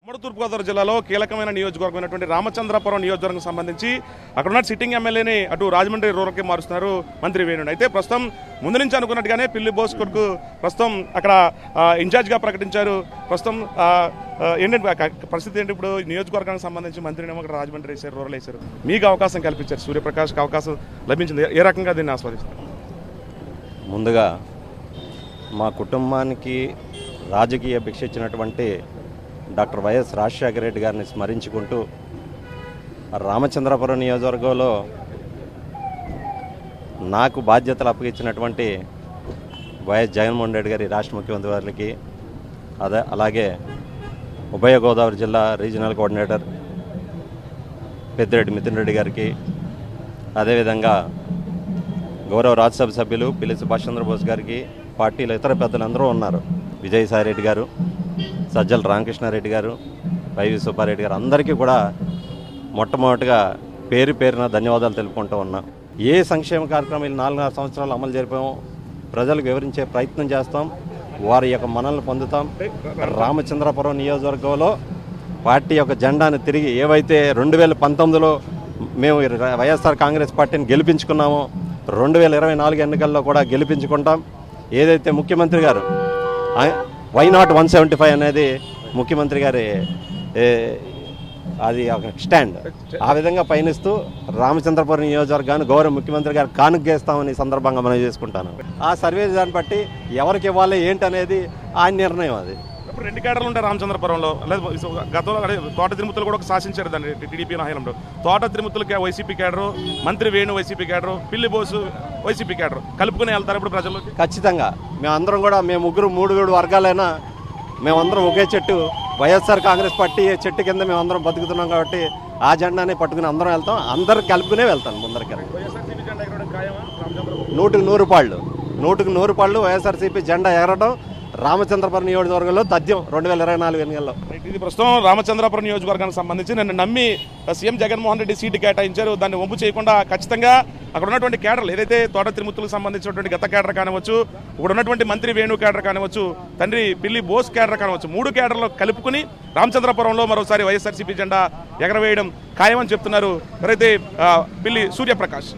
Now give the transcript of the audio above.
ఉమ్మడి తూర్పుగోదావరి జిల్లాలో కీలకమైన నియోజకవర్గమైనటువంటి రామచంద్రపురం నియోజకవర్గం సంబంధించి అక్కడ ఉన్న సిట్టింగ్ ఎమ్మెల్యేని అటు రాజమండ్రి రూరల్కి మారుస్తున్నారు మంత్రి వేణుడు. అయితే ప్రస్తుతం ముందు నుంచి అనుకున్నట్టుగానే పిల్లి బోస్ కొడుకు ప్రస్తుతం అక్కడ ఇన్ఛార్జ్గా ప్రకటించారు. ప్రస్తుతం ఏంటంటే పరిస్థితి ఏంటి, ఇప్పుడు నియోజకవర్గానికి సంబంధించి మంత్రినేమో అక్కడ రాజమండ్రి వేశారు, రూరల్ వేశారు, మీకు అవకాశం కల్పించారు, సూర్యప్రకాష్కి అవకాశం లభించింది. ఏ రకంగా దీన్ని ఆస్వాదిస్తారు? ముందుగా మా కుటుంబానికి రాజకీయ భిక్ష ఇచ్చినటువంటి డాక్టర్ వైఎస్ రాజశేఖర రెడ్డి గారిని స్మరించుకుంటూ రామచంద్రపురం నియోజకవర్గంలో నాకు బాధ్యతలు అప్పగించినటువంటి వైఎస్ జగన్మోహన్ రెడ్డి గారి రాష్ట్ర ముఖ్యమంత్రి వారికి, అలాగే ఉభయ గోదావరి జిల్లా రీజనల్ కోఆర్డినేటర్ పెద్దిరెడ్డి మిథున్ రెడ్డి గారికి, అదేవిధంగా గౌరవ రాజ్యసభ సభ్యులు పిల్లి సుభాష్ చంద్రబోస్ గారికి, పార్టీలో ఇతర పెద్దలందరూ ఉన్నారు, విజయసాయిరెడ్డి గారు, సజ్జల రామకృష్ణారెడ్డి గారు, వైవి సుబ్బారెడ్డి గారు, అందరికీ కూడా మొట్టమొదటిగా పేరు పేరున ధన్యవాదాలు తెలుపుకుంటూ ఉన్నాం. ఏ సంక్షేమ కార్యక్రమాలు 4.5 సంవత్సరాలు అమలు జరిపామో ప్రజలకు వివరించే ప్రయత్నం చేస్తాం, వారి యొక్క మనల్ని పొందుతాం. రామచంద్రపురం నియోజకవర్గంలో పార్టీ యొక్క జెండాను తిరిగి ఏవైతే 2019లో మేము వైఎస్ఆర్ కాంగ్రెస్ పార్టీని గెలిపించుకున్నామో 2024 ఎన్నికల్లో కూడా గెలిపించుకుంటాం. ఏదైతే ముఖ్యమంత్రి గారు వై నాట్ 175 అనేది ముఖ్యమంత్రి గారి అది ఒక స్టాండ్, ఆ విధంగా పయనిస్తూ రామచంద్రపురం నియోజకవర్గాన్ని గౌరవ ముఖ్యమంత్రి గారు కానుకేస్తామని సందర్భంగా మనం చేసుకుంటాను. ఆ సర్వే దాన్ని బట్టి ఎవరికి ఇవ్వాలి ఏంటనేది ఆయన నిర్ణయం. అది ఇప్పుడు 2 కేడర్లు ఉంటాయి రామచంద్రపురంలో. గతంలో తోట తిరుమతులు కూడా ఒక శాసించారు దాన్ని టీడీపీ హయాంలో. తోట తిరుమతులకి వైసీపీ కేడరు, మంత్రి వేణు వైసీపీ కేడరు, పిల్లి బోసు వైసీపీ కేడరు కలుపుకుని వెళ్తారు ఇప్పుడు ప్రజల్లోకి. ఖచ్చితంగా మేమందరం కూడా, మేము ముగ్గురు 3 వర్గాలైనా మేమందరం ఒకే చెట్టు, వైఎస్ఆర్ కాంగ్రెస్ పార్టీ చెట్టు కింద మేమందరం బతుకుతున్నాం కాబట్టి ఆ జెండానే పట్టుకుని అందరం వెళ్తాం. అందరు కలుపుకునే వెళ్తాం ముందరికి. 100కి 100 పాళ్ళు వైఎస్ఆర్సీపీ జెండా ఎగరడం రామచంద్రపురం నియోజకవర్గంలో తథ్యం 2024 ఎన్నికల్లో. ఇది ప్రస్తుతం రామచంద్రపురం నియోజకవర్గానికి సంబంధించి నన్ను నమ్మి సీఎం జగన్మోహన్ రెడ్డి సీటు కేటాయించారు. దాన్ని వంపు చేయకుండా ఖచ్చితంగా అక్కడ ఉన్నటువంటి కేడర్లు, ఏదైతే తోట తిరుమతులకు సంబంధించినటువంటి గత కేడర్ కానివచ్చు, ఇప్పుడు ఉన్నటువంటి మంత్రి వేణు కేడర్ కానివచ్చు, తండ్రి పిల్లి బోస్ కేడర్ కానివచ్చు, 3 కేడర్లు కలుపుకుని రామచంద్రపురంలో మరోసారి వైఎస్ఆర్సీపీ జెండా ఎగరవేయడం ఖాయమని చెప్తున్నారు ఎవరైతే పిల్లి సూర్యప్రకాష్.